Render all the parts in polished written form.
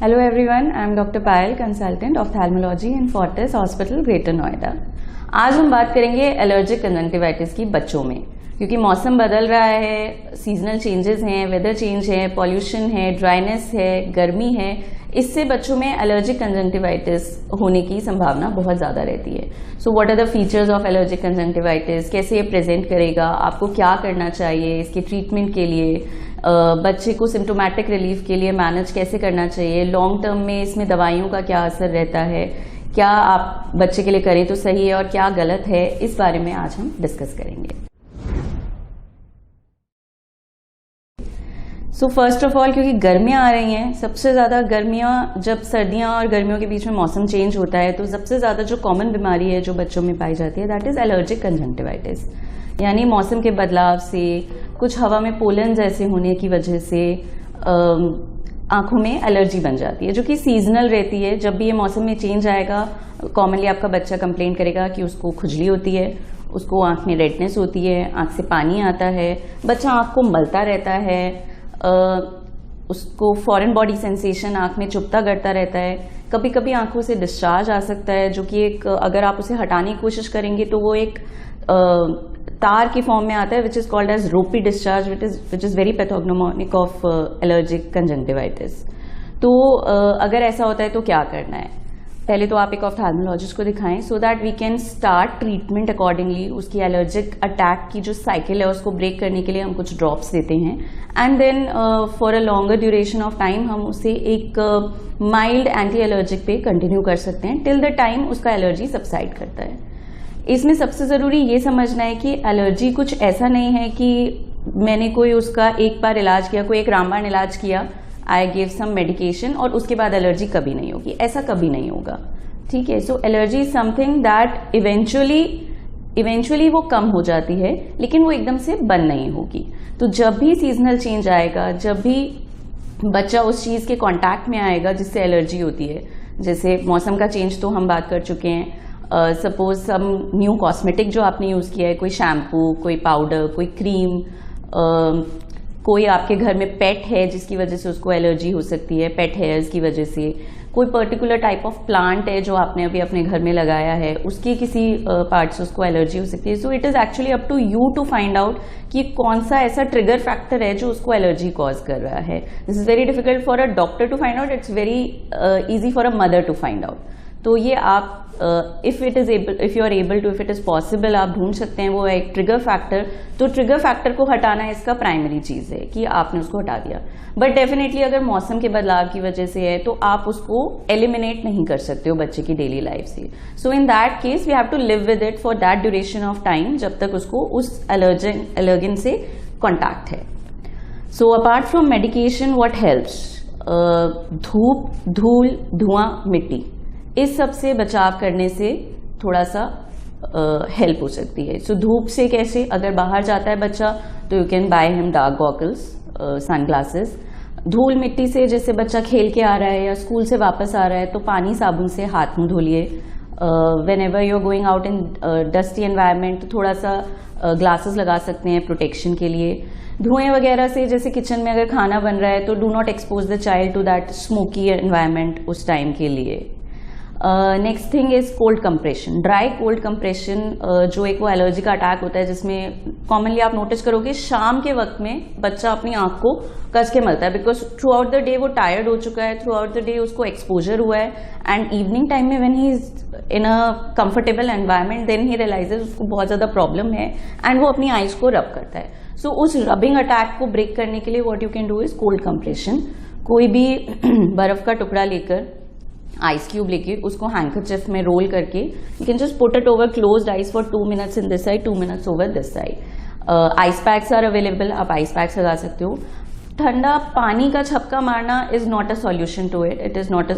Hello everyone, I am Dr. Payal, consultant ophthalmology in Fortis Hospital, Greater Noida. आज हम बात करेंगे allergic conjunctivitis की बच्चों में, क्योंकि मौसम बदल रहा है, सीजनल चेंजेस हैं, वेदर चेंज है, पॉल्यूशन है, ड्राइनेस है, गर्मी है, इससे बच्चों में एलर्जिक कंजंक्टिवाइटिस होने की संभावना बहुत ज़्यादा रहती है. So what are the features of allergic conjunctivitis, कैसे ये प्रेजेंट करेगा, आपको क्या करना चाहिए इसके ट्रीटमेंट के लिए, बच्चे को सिम्टोमेटिक रिलीफ के लिए मैनेज कैसे करना चाहिए, लॉन्ग टर्म में इसमें दवाइयों का क्या असर रहता है, क्या आप बच्चे के लिए करें तो सही है और क्या गलत है, इस बारे में आज हम डिस्कस करेंगे. सो फर्स्ट ऑफ ऑल, क्योंकि गर्मियां आ रही हैं, सबसे ज़्यादा गर्मियां, जब सर्दियां और गर्मियों के बीच में मौसम चेंज होता है तो सबसे ज़्यादा जो कॉमन बीमारी है जो बच्चों में पाई जाती है, दैट इज़ एलर्जिक कंजंक्टिवाइटिस. यानी मौसम के बदलाव से, कुछ हवा में पोलन जैसे होने की वजह से आंखों में एलर्जी बन जाती है, जो कि सीजनल रहती है. जब भी ये मौसम में चेंज आएगा, कॉमनली आपका बच्चा कंप्लेंट करेगा कि उसको खुजली होती है, उसको आंख में रेडनेस होती है, आंख से पानी आता है, बच्चा आंख को मलता रहता है, उसको फॉरेन बॉडी सेंसेशन आंख में चुभता करता रहता है, कभी कभी आंखों से डिस्चार्ज आ सकता है, जो कि एक, अगर आप उसे हटाने की कोशिश करेंगे तो वो एक तार की फॉर्म में आता है, which is called as ropy discharge, which is very pathognomonic of allergic conjunctivitis. तो अगर ऐसा होता है तो क्या करना है? पहले तो आप एक ऑफ्थेल्मोलॉजिस्ट को दिखाएं, so that we can start treatment accordingly. उसकी एलर्जिक अटैक की जो साइकिल है उसको ब्रेक करने के लिए हम कुछ ड्रॉप्स देते हैं, and then for a longer duration of time हम उसे एक माइल्ड एंटी एलर्जिक पे कंटिन्यू कर सकते हैं टिल द टाइम उसका एलर्जी सबसाइड करता है. इसमें सबसे ज़रूरी ये समझना है कि एलर्जी कुछ ऐसा नहीं है कि मैंने कोई उसका एक बार इलाज किया, कोई एक रामबाण इलाज किया, आई गिव सम मेडिकेशन और उसके बाद एलर्जी कभी नहीं होगी. ऐसा कभी नहीं होगा, ठीक है. So allergy is something that eventually वो कम हो जाती है, लेकिन वो एकदम से बंद नहीं होगी. तो जब भी सीजनल चेंज आएगा, जब भी बच्चा उस चीज़ के कॉन्टैक्ट में आएगा जिससे एलर्जी होती है, जैसे मौसम का चेंज तो हम बात कर चुके हैं, सपोज सम न्यू कॉस्मेटिक जो आपने यूज़ किया है, कोई शैम्पू, कोई पाउडर, कोई क्रीम, कोई आपके घर में पेट है जिसकी वजह से उसको एलर्जी हो सकती है, पेट हेयर्स की वजह से, कोई पर्टिकुलर टाइप ऑफ प्लांट है जो आपने अभी अपने घर में लगाया है, उसकी किसी पार्ट से उसको एलर्जी हो सकती है. So it is actually up to you to find out कि कौन सा ऐसा ट्रिगर फैक्टर है जो उसको एलर्जी कॉज कर रहा है. This is very difficult for a doctor to find out, it's very easy for a mother to find out. तो ये आप इफ इट इज पॉसिबल आप ढूंढ सकते हैं वो एक ट्रिगर फैक्टर. तो ट्रिगर फैक्टर को हटाना इसका प्राइमरी चीज है कि आपने उसको हटा दिया. बट डेफिनेटली अगर मौसम के बदलाव की वजह से है तो आप उसको एलिमिनेट नहीं कर सकते हो बच्चे की डेली लाइफ से. So in that case we have to live with it for that duration of time, जब तक उसको उस एलर्जन से कॉन्टैक्ट है. So apart from medication what helps, धूप, धूल, धुआं, मिट्टी, इस सब से बचाव करने से थोड़ा सा हेल्प हो सकती है. सो धूप से कैसे, अगर बाहर जाता है बच्चा तो you can by him dark goggles, sunglasses. धूल मिट्टी से, जैसे बच्चा खेल के आ रहा है या स्कूल से वापस आ रहा है तो पानी साबुन से हाथ मुंह धोलिए. Whenever you are going out in dusty environment तो थोड़ा सा ग्लासेस लगा सकते हैं प्रोटेक्शन के लिए. धुएं वगैरह से, जैसे किचन में अगर खाना बन रहा है तो do not expose the child to that smoky environment उस टाइम के लिए. Next thing is cold compression, dry cold compression, जो एक वो एलर्जी का अटैक होता है जिसमें कॉमनली आप नोटिस करोगे शाम के वक्त में बच्चा अपनी आंख को कस के मलता है, because throughout the day वो टायर्ड हो चुका है, थ्रू आउट द डे उसको एक्सपोजर हुआ है, एंड इवनिंग टाइम में when he is in a comfortable environment then he realises उसको बहुत ज़्यादा प्रॉब्लम है एंड वो अपनी आइज को रब करता है. सो उस रबिंग अटैक को ब्रेक करने के लिए what you can do is cold compression. कोई भी बर्फ का टुकड़ा लेकर, आइस क्यूब लेके उसको हैंकरचिफ में रोल करके you can just put it over closed eyes for 2 minutes in this side, 2 minutes over this side. Ice packs are available, आप आइस पैक्स लगा सकते हो. ठंडा पानी का छपका मारना is not a solution to it, it is not a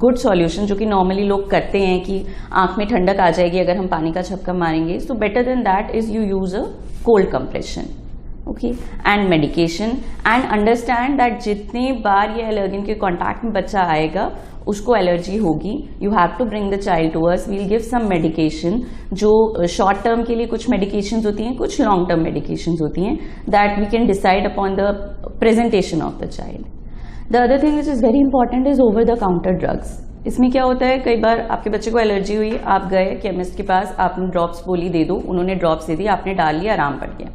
good solution, जो कि नॉर्मली लोग करते हैं कि आंख में ठंडक आ जाएगी अगर हम पानी का छपका मारेंगे. So better than that is you use a cold compression. Okay, and medication, and understand that जितने बार ये एलर्जन के कॉन्टैक्ट में बच्चा आएगा उसको एलर्जी होगी. You have to bring the child to us, we'll give some medication, जो short term के लिए कुछ मेडिकेशंस होती हैं, कुछ लॉन्ग टर्म मेडिकेशंस होती हैं, that we can decide upon the presentation of the child. The other thing which is very important is over the counter drugs. इसमें क्या होता है, कई बार आपके बच्चे को एलर्जी हुई, आप गए केमिस्ट के पास, आपने ड्रॉप्स बोली दे दो, उन्होंने ड्रॉप्स दे दी, आपने डाल लिया, आराम पड़ गया.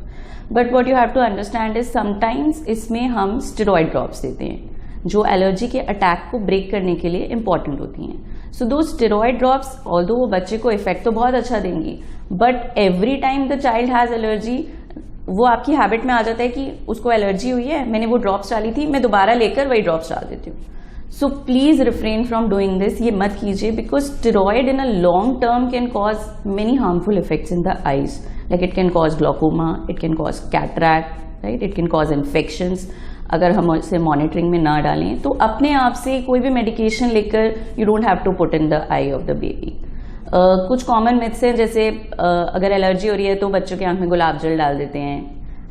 But what you have to understand is sometimes इसमें हम स्टेरॉइड ड्रॉप्स देते हैं जो एलर्जी के अटैक को ब्रेक करने के लिए इंपॉर्टेंट होती हैं. सो दो स्टेरॉइड ड्रॉप्स ऑल्दो वो बच्चे को इफेक्ट तो बहुत अच्छा देंगी, but every time the child has allergy, वो आपकी हैबिट में आ जाता है कि उसको एलर्जी हुई है, मैंने वो ड्रॉप्स डाली थी, मैं दोबारा लेकर वही ड्रॉप्स डाल देती हूँ. So please refrain from doing this. ये मत कीजिए, because steroid in a long term can cause many harmful effects in the eyes. Like it can cause glaucoma, it can cause cataract, right, it can cause infections. अगर हम इसे monitoring में ना डालें तो अपने आप से कोई भी मेडिकेशन लेकर you don't have to put in the eye of the baby. कुछ कॉमन मिथ्स हैं, जैसे अगर एलर्जी हो रही है तो बच्चों की आंख में गुलाब जल डाल देते हैं,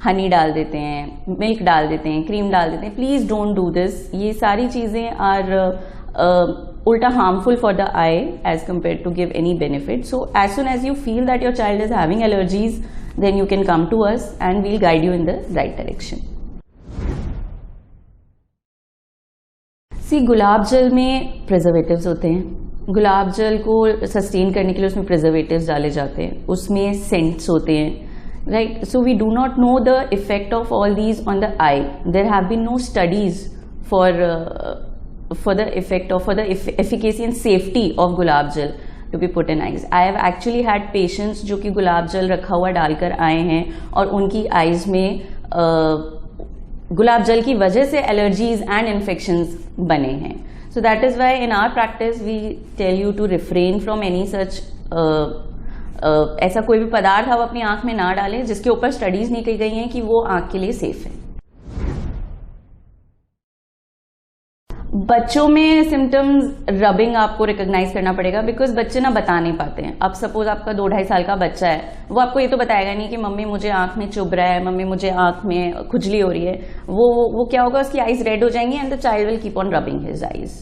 हनी डाल देते हैं, मिल्क डाल देते हैं, क्रीम डाल देते हैं. Please don't do this. ये सारी चीजें आर उल्टा harmful for the eye as compare to give any benefit. So as soon as you feel that your child is having allergies, then you can come to us and we'll guide you in the right direction. See, गुलाब जल में preservatives होते हैं. गुलाब जल को sustain करने के लिए उसमें प्रिजर्वेटिव्स डाले जाते हैं, उसमें सेंट्स होते हैं, right. So we do not know the effect of all these on the eye. There have been no studies for the effect or for the efficacy and safety of gulab gel to be put in eyes. I have actually had patients जो कि गुलाब जल रखा हुआ डालकर आए हैं और उनकी आईज में गुलाब जल की वजह से एलर्जीज एंड इन्फेक्शंस बने हैं. So that is why in our practice we tell you to refrain from any such ऐसा कोई भी पदार्थ आप अपनी आंख में ना डालें जिसके ऊपर स्टडीज नहीं की गई हैं कि वो आंख के लिए सेफ है. बच्चों में सिम्टम्स रबिंग आपको रिकॉग्नाइज करना पड़ेगा, बिकॉज बच्चे ना बता नहीं पाते हैं. अब सपोज आपका 2-2.5 साल का बच्चा है, वो आपको ये तो बताएगा नहीं कि मम्मी मुझे आंख में चुभ रहा है, मम्मी मुझे आंख में खुजली हो रही है. वो क्या होगा, उसकी आईज रेड हो जाएंगी and the child will keep on rubbing his eyes.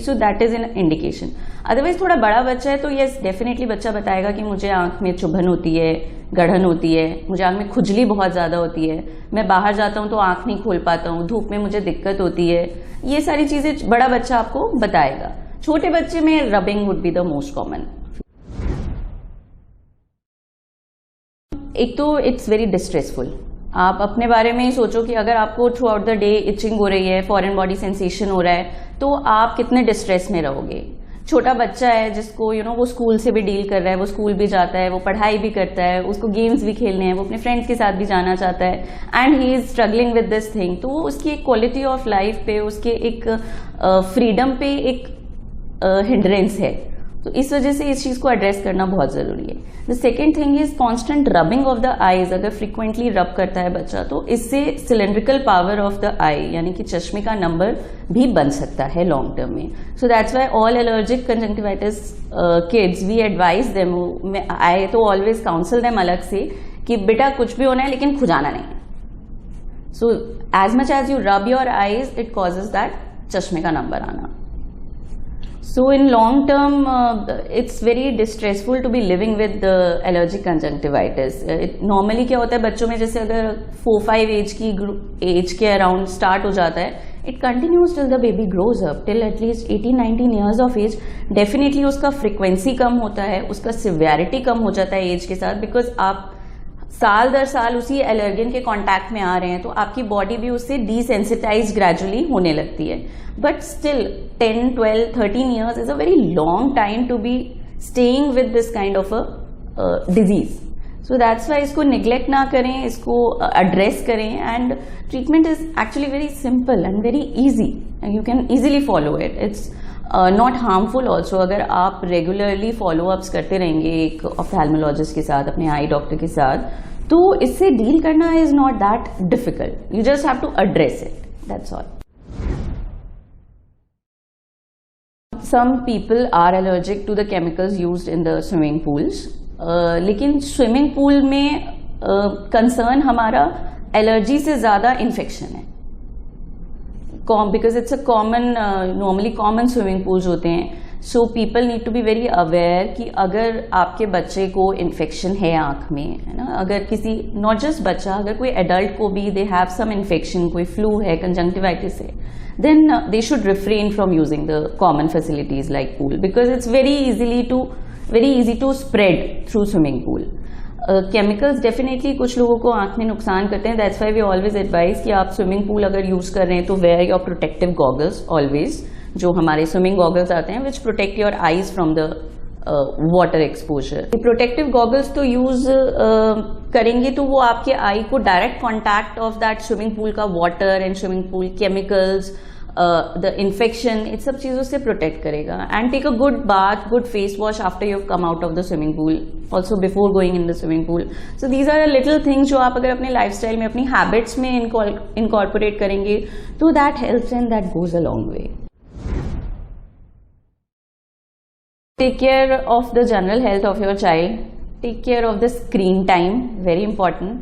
So that is an indication. Otherwise थोड़ा बड़ा बच्चा है तो यस डेफिनेटली बच्चा बताएगा कि मुझे आंख में चुभन होती है, गढ़न होती है, मुझे आंख में खुजली बहुत ज्यादा होती है, मैं बाहर जाता हूं तो आंख नहीं खोल पाता हूं, धूप में मुझे दिक्कत होती है. ये सारी चीजें बड़ा बच्चा आपको बताएगा. छोटे बच्चे में rubbing would be the most common. एक तो इट्स वेरी डिस्ट्रेसफुल. आप अपने बारे में ही सोचो कि अगर आपको throughout the day itching हो रही है, फॉरेन बॉडी सेंसेशन हो रहा है, तो आप कितने डिस्ट्रेस में रहोगे. छोटा बच्चा है जिसको वो स्कूल से भी डील कर रहा है, वो स्कूल भी जाता है, वो पढ़ाई भी करता है, उसको गेम्स भी खेलने हैं, वो अपने फ्रेंड्स के साथ भी जाना चाहता है, and he is struggling with this thing. तो वो उसकी एक क्वालिटी ऑफ लाइफ पे, उसके एक फ्रीडम पे एक हिंड्रेंस है. तो इस वजह से इस चीज को एड्रेस करना बहुत जरूरी है. The second thing is constant rubbing of the eyes. अगर फ्रिक्वेंटली रब करता है बच्चा तो इससे सिलेंड्रिकल पावर ऑफ द आई यानी कि चश्मे का नंबर भी बन सकता है लॉन्ग टर्म में. So that's why all allergic conjunctivitis kids we advise them, I तो ऑलवेज काउंसिल देम अलग से कि बेटा कुछ भी होना है लेकिन खुजाना नहीं है. So as much as you rub your eyes it causes that चश्मे का नंबर आना. So in long term, it's very distressful to be living with allergic conjunctivitis. Normally क्या होता है बच्चों में, जैसे अगर 4-5 एज के अराउंड स्टार्ट हो जाता है, it continues till the baby grows up, till at least 18-19 years of age. Definitely उसका फ्रिक्वेंसी कम होता है, उसका सिवियरिटी कम हो जाता है एज के साथ, बिकॉज आप साल दर साल उसी एलर्जेन के कांटेक्ट में आ रहे हैं, तो आपकी बॉडी भी उससे डिसेंसिटाइज ग्रेजुअली होने लगती है. But still 10, 12, 13 years is a very long time to be staying with this kind of a disease. So that's why इसको निग्लेक्ट ना करें, इसको एड्रेस करें. And treatment is actually very simple and very easy, you can easily follow it. It's not harmful also. अगर आप regularly follow-ups करते रहेंगे एक ऑफ्थेल्मोलॉजिस्ट के साथ, अपने आई डॉक्टर के साथ, तो इससे डील करना is not that difficult. You just have to address it, that's all. Some people are allergic to the chemicals used in the swimming pools. लेकिन स्विमिंग पूल में कंसर्न हमारा एलर्जी से ज़्यादा इन्फेक्शन है, because it's a common, normally common swimming pools होते हैं so people need to be very aware कि अगर आपके बच्चे को इन्फेक्शन है आँख में, है ना, अगर किसी नॉट जस्ट बच्चा, अगर कोई एडल्ट को भी दे हैव सम इन्फेक्शन, कोई फ्लू है, कंजंक्टिवाइटिस है, then they should refrain from using the common facilities like pool because it's very easy to spread through swimming pool. Chemicals definitely कुछ लोगों को आँख में नुकसान करते हैं. That's why we always advise कि आप swimming pool अगर use कर रहे हैं तो wear your protective goggles always, जो हमारे swimming goggles आते हैं which protect your eyes from the water exposure. Protective goggles तो यूज करेंगे तो वो आपके आई को direct contact of that swimming pool का water and swimming pool chemicals, the infection, इन सब चीज़ों से प्रोटेक्ट करेगा. And take a good bath, good face wash after you come out of the swimming pool, also before going in the swimming pool. So these are a little things जो आप अगर अपने lifestyle में, अपनी habits में incorporate करेंगे तो that helps and that goes a long way. Take care of the general health of your child. Take care of the screen time, very important.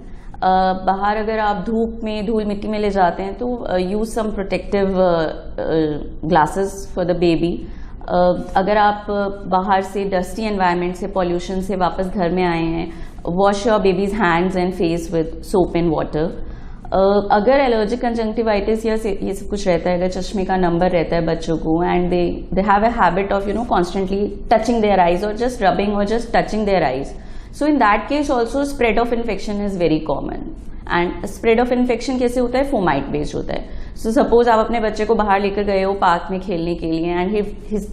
बाहर अगर आप धूप में, धूल मिट्टी में ले जाते हैं तो use some protective glasses for the baby. अगर आप बाहर से डस्टी एनवायरनमेंट से, पॉल्यूशन से वापस घर में आए हैं, wash your baby's hands and face with soap and water. अगर एलर्जिक कंजंक्टिवाइटिस या ये सब कुछ रहता है, अगर चश्मे का नंबर रहता है बच्चों को and they have a habit of constantly touching their eyes और जस्ट रबिंग और just touching their eyes, so in that case also spread of infection is very common. And spread of infection कैसे होता है? Fomite based होता है. So suppose आप अपने बच्चे को बाहर लेकर गए हो पार्क में खेलने के लिए and he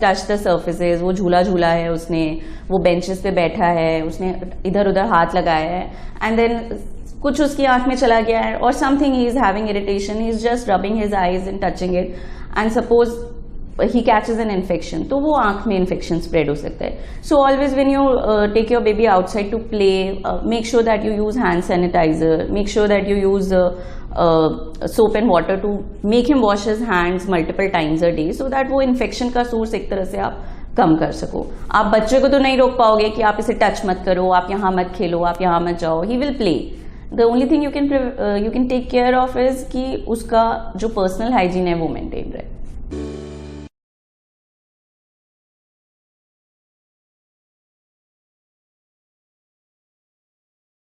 touch the surfaces, वो झूला झूला है उसने, वो बेंचेस पे बैठा है, उसने इधर उधर हाथ लगाया है एंड देन कुछ उसकी आंख में चला गया है और something he is having irritation, he is just rubbing his eyes and touching it and suppose he catches an infection, तो वो आंख में इन्फेक्शन स्प्रेड हो सकता है. So always when you take your baby outside to play, make sure that you use hand sanitiser, make sure that you use soap and water to make him wash his hands multiple times a day, so that वो infection का source एक तरह से आप कम कर सको. आप बच्चे को तो नहीं रोक पाओगे कि आप इसे टच मत करो, आप यहाँ मत खेलो, आप यहाँ मत जाओ, he will play. The only thing you can take care of is कि उसका जो पर्सनल हाइजीन है वो मेंटेन रहे.